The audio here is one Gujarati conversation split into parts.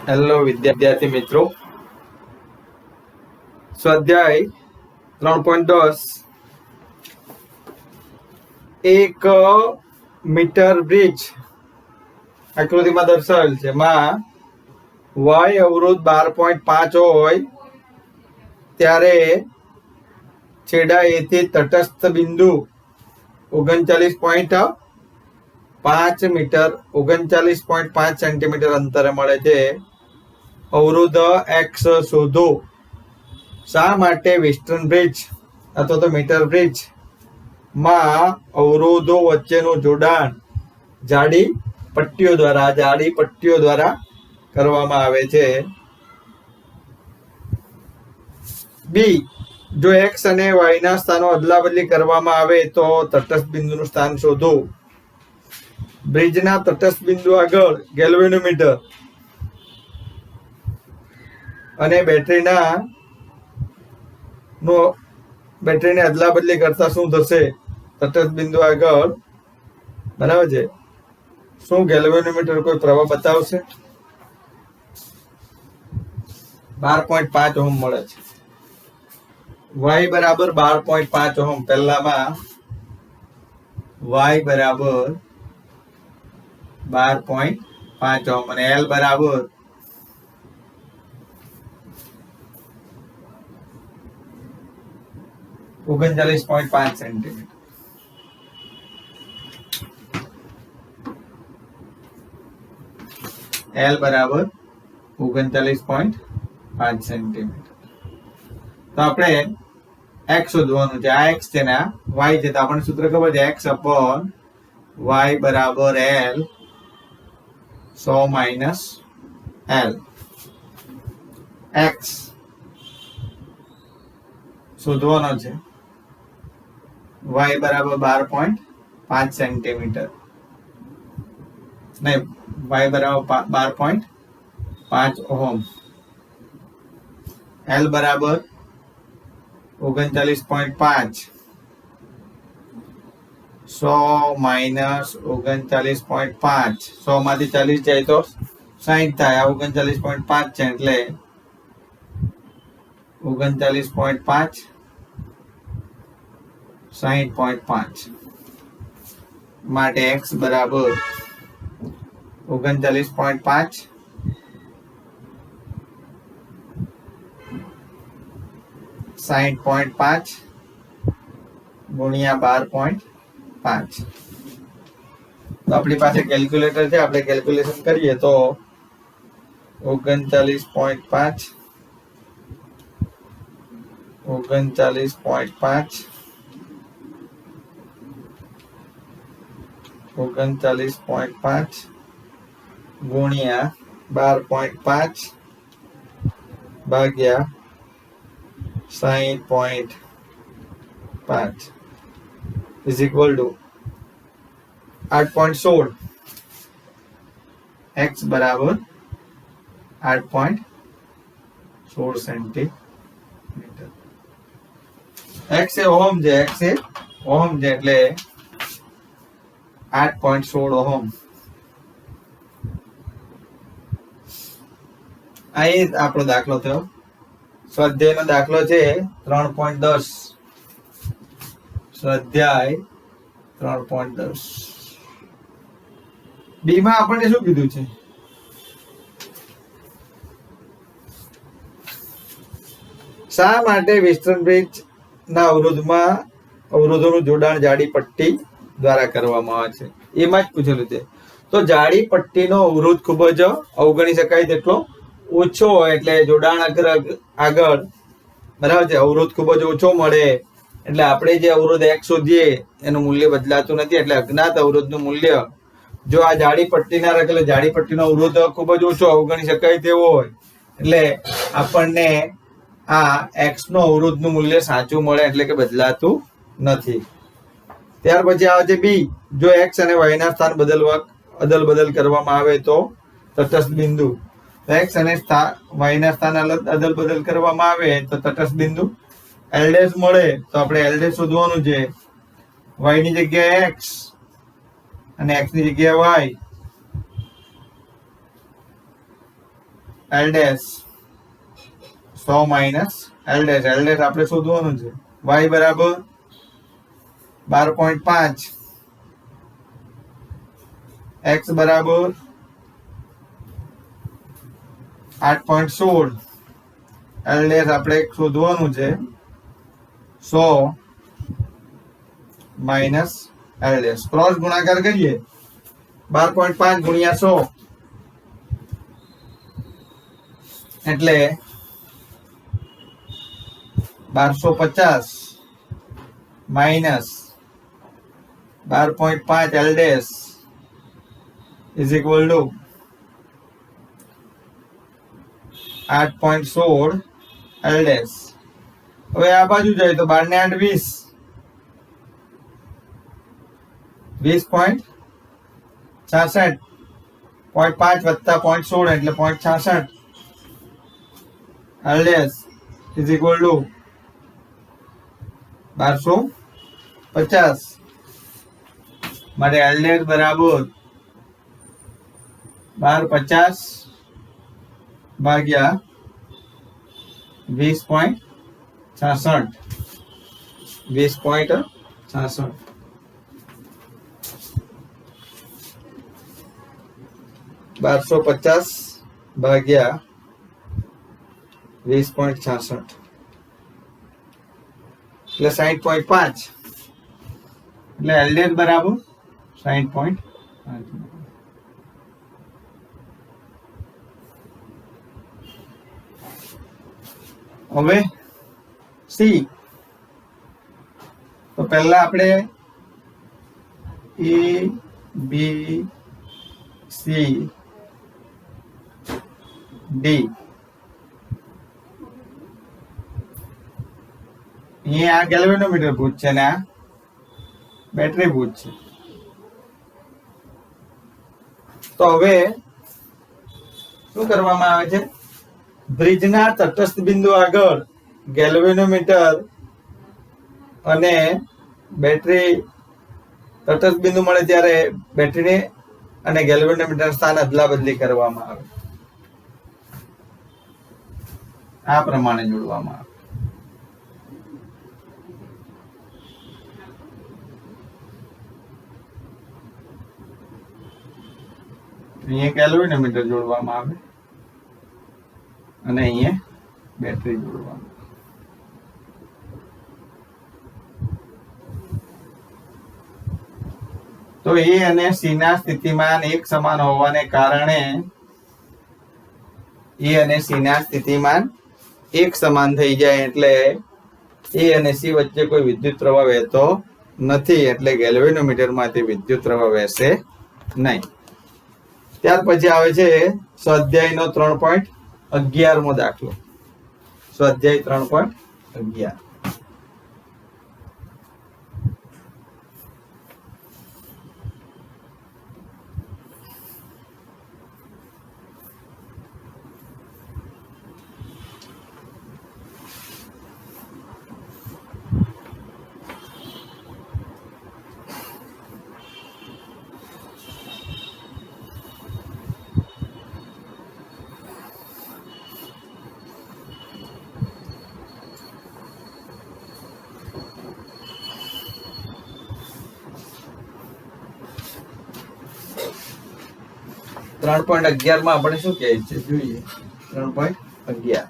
હેલો વિદ્યાર્થી મિત્રો, સ્વાધ્યાય 3.10 એક મીટર બ્રિજ આકૃતિમાં દર્શાવેલ છે. માં વાય અવરોધ 12.5 હોય ત્યારે છેડા એ થી તટસ્થ બિંદુ 39.5 મીટર 39.5 સેન્ટીમીટર અંતરે મળે છે. અવરોધ એક્સ શોધો. શા માટે વેસ્ટર્ન બ્રિજ અથવા તો મીટર બ્રિજ માં અવરોધો વચ્ચેનું જોડાણ જાડી પટ્ટીઓ દ્વારા કરવામાં આવે છે. બી, જો એક્સ અને વાય ના સ્થાનો અદલાબદલી કરવામાં આવે તો તટસ્થ બિંદુનું સ્થાન શોધો. બ્રિજના તટસ્થ બિંદુ આગળ ગેલ્વેનોમીટર અને બેટરીને અદલાબદલી કરતા શું થશે? તટસ્થ બિંદુ આગળ, બરાબર છે, શું ગેલ્વેનોમીટર કોઈ પ્રવાહ બતાવશે? 12.5 ઓહમ મળે છે. y બરાબર 12.5 ઓહમ. પહેલામાં y બરાબર 12.5 ઓહમ અને L બરાબર 39.5 સેન્ટીમીટર. L બરાબર 39.5 સેન્ટીમીટર. તો આપણે x શોધવાનું છે. આ x છે ને આ y છે. તો આપણને સૂત્ર ખબર છે, x upon y બરાબર L 100 માઇનસ L. x શોધવાનો છે. y બરાબર 12.5 સેન્ટીમીટર. નહીં, y બરાબર 12.5 ઓહમ. L બરાબર 39.5. 100 માઇનસ 39.5. 100 માંથી 40 જાય તો 60 થાય. આ 39.5 છે એટલે 39.5 60.5 માટે x બરાબર 39.5 60.5 ગુણ્યા 12.5. તો આપણી પાસે કેલ્ક્યુલેટર છે, આપણે કેલ્ક્યુલેશન કરીએ તો 39.5 ગુણ્યા 12.5 ભાગ્યા 60.5 is equal to 8.16. x બરાબર 8.16 સેન્ટીમીટર. x એ ઓહમ છે, એટલે 8.16 ઓહમ. આ એ આપણો દાખલો થયો. સ્વાધ્યાયનો દાખલો છે 3.10. સ્વાધ્યાય 3.10 બી માં આપણને શું કીધું છે? શા માટે વેસ્ટર્ન બ્રિજ ના અવરોધોનું જોડાણ જાડી પટ્ટી દ્વારા કરવામાં આવે છે? એમાં જ પૂછેલું છે. તો જાડી પટ્ટીનો અવરોધ ખૂબ જ અવગણી શકાય તેટલો ઓછો હોય એટલે જોડાણ આગળ, બરાબર છે, અવરોધ ખૂબ જ ઓછો મળે એટલે આપણે જે અવરોધ x શોધીએ એનું મૂલ્ય બદલાતું નથી. એટલે અજ્ઞાત અવરોધનું મૂલ્ય જો આ જાડી પટ્ટી ના રાખે, જાડી પટ્ટીનો અવરોધ ખૂબ જ ઓછો અવગણી શકાય તેવો હોય એટલે આપણને આ x નો અવરોધનું મૂલ્ય સાચું મળે, એટલે કે બદલાતું નથી. ત્યાર પછી આવે છે બી, જો x અને y ના સ્થાન અદલ બદલ કરવામાં આવે તો તટસ્થ બિંદુ. x અને y ના સ્થાન અદલ બદલ કરવામાં આવે તો તટસ્થ બિંદુ L' મળે. તો આપણે L' શોધવાનું છે. y ની જગ્યાએ x અને x ની જગ્યાએ y. L dash 100 minus L dash આપણે શોધવાનું છે. y બરાબર 12.5, x બરાબર 8.16, એલ ડેશ આપણે શોધવાનું છે 100 માઇનસ એલ ડેશ. ક્રોસ ગુણાકાર કરીએ 12.5 ગુણ્યા 100 એટલે 1250 minus 12.5 L dash is equal to 8.16 L dash. હવે આ બાજુ જાય તો 12 ને 8 20, 20.66, 0.5 વત્તા 0.16 એટલે 0.66 L dash is equal to 1250. માટે એલ ડેશ બરાબર 1250 ભાગ્યા 20.66, 20.66. બારસો પચાસ ભાગ્યા 20.66 એટલે 60.5. એટલે એલડીએચ બરાબર 60.5. હવે સી તો પહેલા આપણે એ બી સી ડી અહીંયા આ ગેલ્વેનોમીટર પૂછશે ને આ બેટરી પૂછશે. તો હવે શું કરવામાં આવે છે, બ્રિજના તટસ્થ બિંદુ આગળ ગેલ્વેનોમીટર અને બેટરી તટસ્થ બિંદુ મળે ત્યારે બેટરી અને ગેલ્વેનોમીટર સ્થાન અદલા બદલી કરવામાં આવે, આ પ્રમાણે જોડવામાં આવે. અહીંયા ગેલ્વેનોમીટર જોડવામાં આવે અને અહીંયા બેટરી જોડવામાં આવે. તો એ અને સી ના સ્થિતિમાન એક સમાન હોવાને કારણે એ અને સી ના સ્થિતિમાન એક સમાન થઈ જાય એટલે એ અને સી વચ્ચે કોઈ વિદ્યુત પ્રવાહ વહેતો નથી, એટલે ગેલ્વેનોમીટર માંથી વિદ્યુત પ્રવાહ વહેશે નહીં. ત્યાર પછી આવે છે સ્વાધ્યાયનો 3.11મો દાખલો. સ્વાધ્યાય 3.11. ત્રણ પોઈન્ટ 11 માં આપણે શું કહે છે જોઈએ. 3.11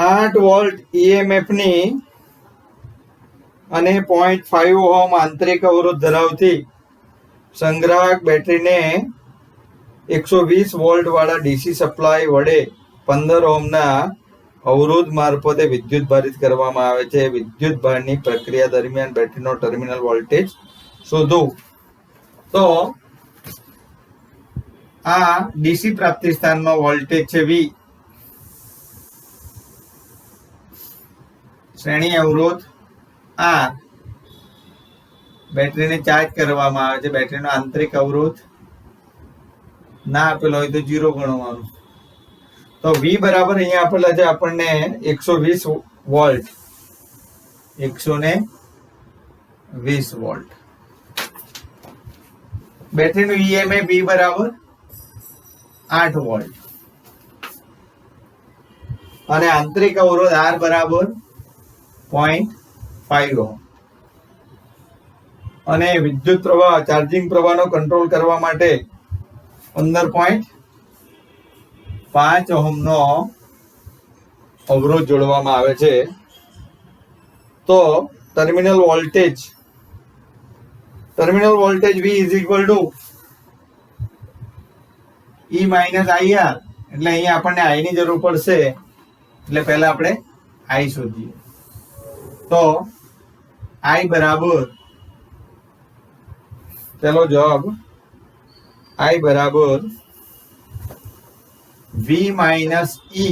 8 વોલ્ટ ઈએમએફ ની અને 0.5 ઓહમ આંતરિક અવરોધ ધરાવતી સંગ્રાહક બેટરીને 120 વોલ્ટ વાળા ડીસી સપ્લાય વડે 15 ઓહમના અવરોધ મારફતે વિદ્યુત ભારિત કરવામાં આવે છે. વિદ્યુત ભારની પ્રક્રિયા દરમિયાન બેટરીનો ટર્મિનલ વોલ્ટેજ શોધો. તો આ ડીસી પ્રાપ્તિ સ્થાનનો વોલ્ટેજ છે વી. શ્રેણી અવરોધ આર. બેટરીને ચાર્જ કરવામાં આવે છે. બેટરીનો આંતરિક અવરોધ ના આપેલો હોય તો 0 ગણવાનું. તો વી બરાબર અહીંયા આપેલા છે આપણને 120 વોલ્ટ, 120 વોલ્ટ. બેટરીનું ઈએમએફ વી બરાબર 8 વોલ્ટ અને આંતરિક અવરોધ R બરાબર 0.5 ઓહમ. અને વિદ્યુત પ્રવાહ ચાર્જિંગ પ્રવાહનો કંટ્રોલ કરવા માટે 15.5 ઓહમનો અવરોધ જોડવામાં આવે છે. તો terminal voltage V is equal to E minus IR. એટલે અહીંયા આપણને I ની જરૂર પડશે, એટલે પહેલા આપણે I શોધીએ. તો I બરાબર, ચલો જવાબ I બરાબર V minus E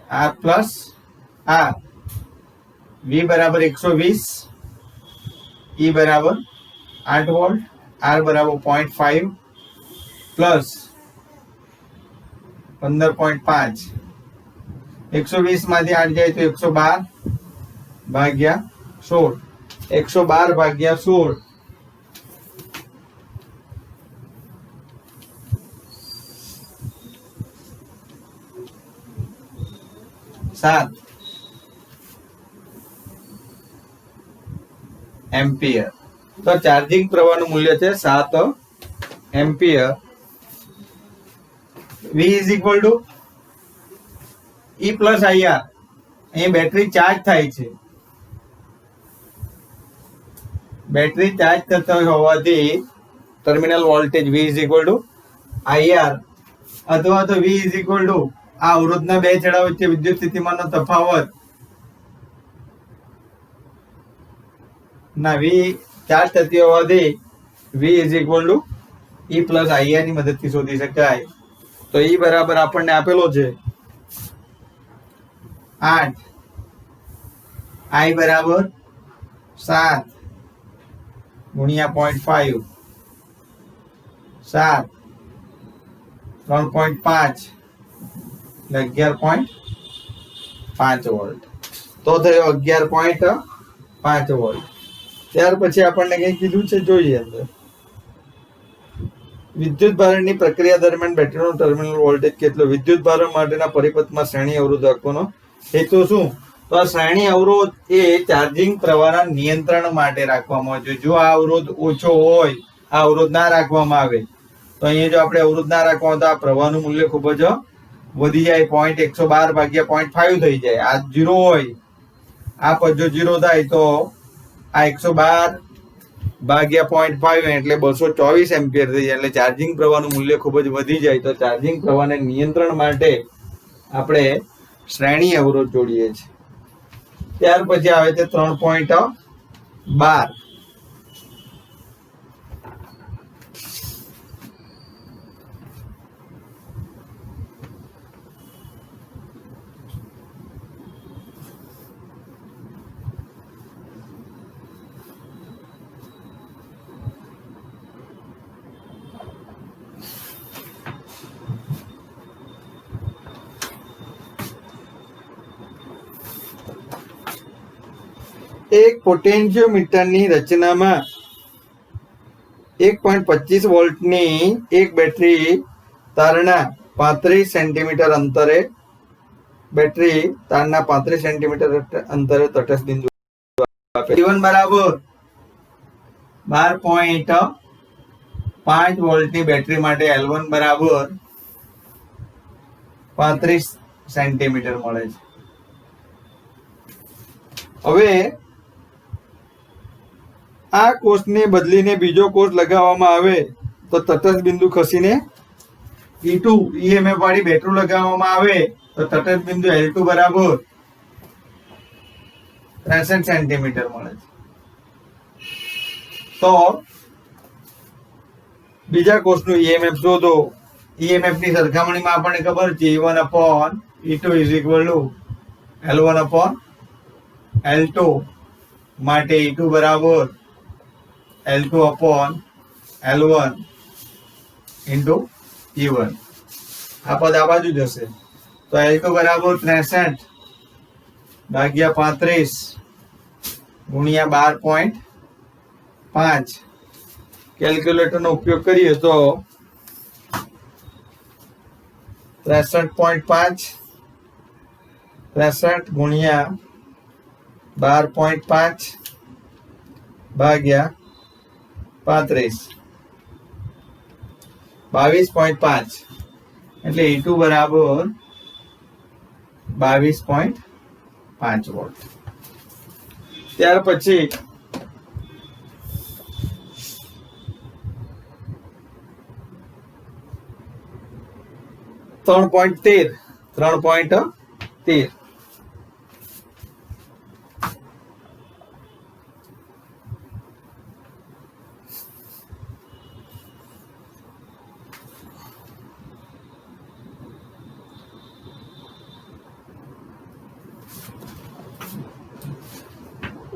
R plus R. V બરાબર 120, E બરાબર 8 વોલ્ટ, R બરાબર 0.5 પ્લસ 15.5. 120 માંથી 8 જાય તો 112 ભાગ્યા 16. 112 ભાગ્યા 16 7 એમ્પિયર. તો ચાર્જિંગ પ્રવાહનું મૂલ્ય છે 7 ampere. V is equal to E plus IR. અહીં બેટરી ચાર્જ થાય છે, બેટરી ચાર્જ થતો હોવાથી terminal voltage V is equal to IR અથવા તો V ઇઝ ઇક્વલ ટુ આ અવરોધના બે છેડા વચ્ચે વિદ્યુત સ્થિતિમાનનો તફાવત ના V ચાર્જ થતી હોવાથી V is equal to E plus IR ની મદદથી શોધી શકાય. તો E બરાબર આપણને આપેલો છે 8, I બરાબર 7 ગુણ્યા 0.5, 7 3.5 એટલે 11.5 વોલ્ટ. તો થયો 11.5 વોલ્ટ. ત્યાર પછી આપણને કઈ કીધું છે જોઈએ અંદર. વિદ્યુત ભારણની પ્રક્રિયા દરમિયાન બેટરીનો ટર્મિનલ વોલ્ટેજ કેટલો? વિદ્યુત ભારણ માટેના પરિપથમાં શ્રેણી અવરોધ રાખવાનો હેતુ શું? તો આ શ્રેણી અવરોધ એ ચાર્જિંગ પ્રવાહના નિયંત્રણ માટે રાખવામાં આવે છે. જો આ અવરોધ ઓછો હોય, આ અવરોધ ના રાખવામાં આવે તો અહીંયા જો આપણે અવરોધ ના રાખવામાં તો આ પ્રવાહનું મૂલ્ય ખૂબ જ વધી જાય. 112 ભાગ્યા 0.5 થઈ જાય. આ 0 હોય, આ પદ જો 0 થાય તો આ 112 ભાગ્યા 0.5 એટલે 224 એમ્પિયર થઈ જાય. એટલે ચાર્જિંગ પ્રવાહનું મૂલ્ય ખૂબ જ વધી જાય. તો ચાર્જિંગ પ્રવાહને નિયંત્રણ માટે આપણે શ્રેણી અવરોધ જોડીએ છીએ. ત્યાર પછી આવે છે 3.12. એક પોટેન્શિયોમીટરની રચનામાં 1.25 વોલ્ટની એક બેટરી તારના 35 સેન્ટીમીટર અંતરે તટસ્થ બિંદુ આપે. T1 બરાબર 12.5 વોલ્ટની બેટરી માટે L1 બરાબર 35 સેન્ટીમીટર મળે છે. હવે આ કોષને બદલીને બીજો કોષ લગાવવામાં આવે તો તટસ્થ બિંદુ ખસીને E2 EMF વાળી બેટરી લગાવવામાં આવે તો તટસ્થ બિંદુ L2 બરાબર 63 સેન્ટીમીટર મળે છે. તો બીજા કોષનું EMF શોધો. EMF ની સરખામણીમાં આપણને ખબર છે E1 upon E2 is equal to L1 upon L2 માટે E2 બરાબર L2 upon L1 into E1. આ પદ આ બાજુ જશે તો L2 બરાબર 63 ભાગ્યા 35 ગુણ્યા 12.5. કેલ્ક્યુલેટરનો ઉપયોગ કરીએ તો 63.5 63 ગુણ્યા 12.5 ભાગ્યા 35 22.5 એટલે E2 બરાબર 22.5 વોલ્ટ. ત્યાર પછી 3.13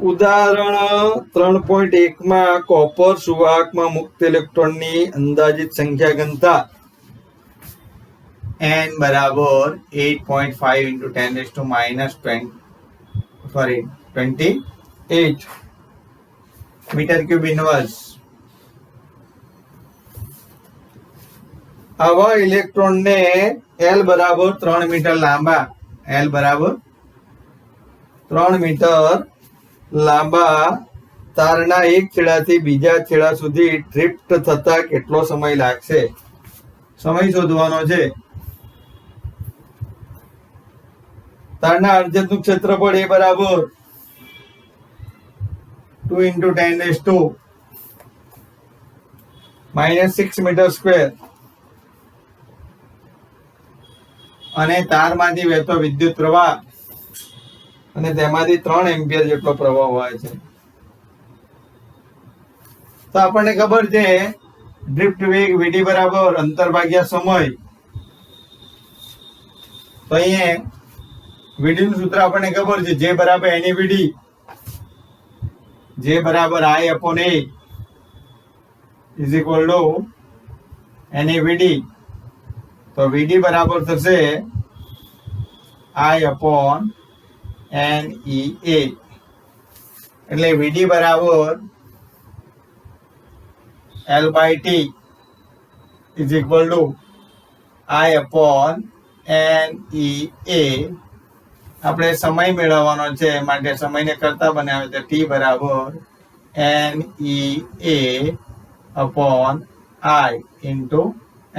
ઉદાહરણ 3.1 માં કોપર સુવાહકમાં મુક્ત ઇલેક્ટ્રોનની અંદાજિત સંખ્યા ગણતા n બરાબર 8.5 into 10 raised to minus 28 metre cube inverse. આવા ઇલેક્ટ્રોનને L બરાબર 3 મીટર લાંબા લાંબા તારના એક છેડાથી બીજા છેડા સુધી ડ્રિફ્ટ થતા કેટલો સમય લાગશે? સમય શોધવાનો છે. તારના અર્ધનું ક્ષેત્રફળ એ બરાબર 2 into 10 raised to -6 metre square અને તારમાંથી વહેતો વિદ્યુત પ્રવાહ અને તેમાંથી 3 એમ્પિયર જેટલો પ્રવાહ હોય છે. તો આપણને ખબર છે ડ્રિફ્ટ વેગ vd બરાબર અંતર ભાગ્યા સમય. તો અહીંયા vd નું સૂત્ર આપણને ખબર છે, જે બરાબર NEVD, જે બરાબર I upon A is equal to NEVD. તો vd બરાબર થશે I upon NEA. એટલે vd બરાબર L by T is equal to I upon NEA. આપણે સમય મેળવવાનો છે માટે સમયને કરતા બનાવે તો T બરાબર NEA upon I into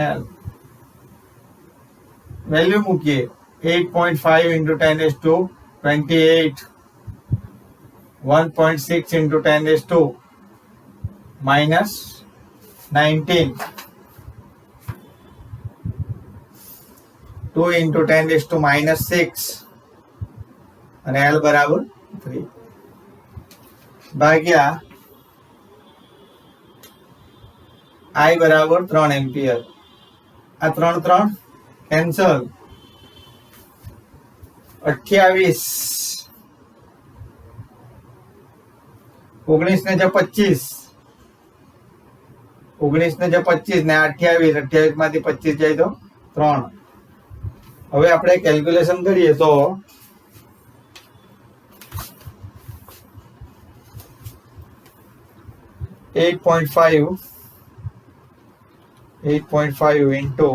L. Value મૂકીએ 8.5 into 10 raised to 28, 1.6 into 10 raised to minus 19, 2 into 10 raised to minus 6 અને L બરાબર 3 ભાગ્યા I બરાબર 3 એમ્પિયર. આ 3 કેન્સલ. 28 19 ને 25 19 ને 25 ને 28 માંથી 25 જાય તો 3. હવે આપણે કેલ્ક્યુલેશન કરીએ તો 8.5 into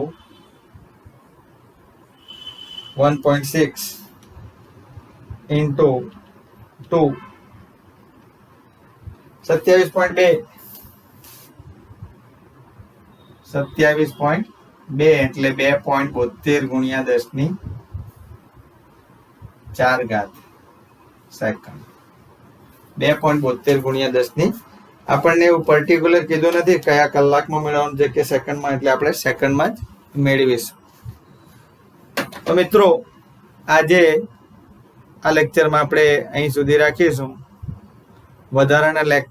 1.6 into 2 27.2 એટલે 2.72 ગુણ્યા 10 ની 4 ઘાત સેકન્ડ. 2.72 ગુણ્યા 10 ની આપણને એવું પર્ટિક્યુલર કીધું નથી કયા કલાકમાં મેળવવાનું છે કે સેકન્ડમાં, એટલે આપણે સેકન્ડમાં જ મેળવીશું. તો મિત્રો આજે આ લેક્ચરમાં આપણે અહીં સુધી રાખીશું. વધારાના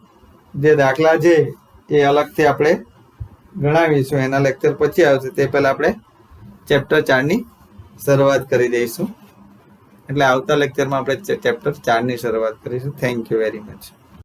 જે દાખલા છે એ અલગથી આપણે ગણાવીશું. એના લેક્ચર પછી આવશે. તે પહેલા આપણે ચેપ્ટર 4 ની શરૂઆત કરી દઈશું. એટલે આવતા લેક્ચરમાં આપણે ચેપ્ટર 4 ની શરૂઆત કરીશું. Thank you very much.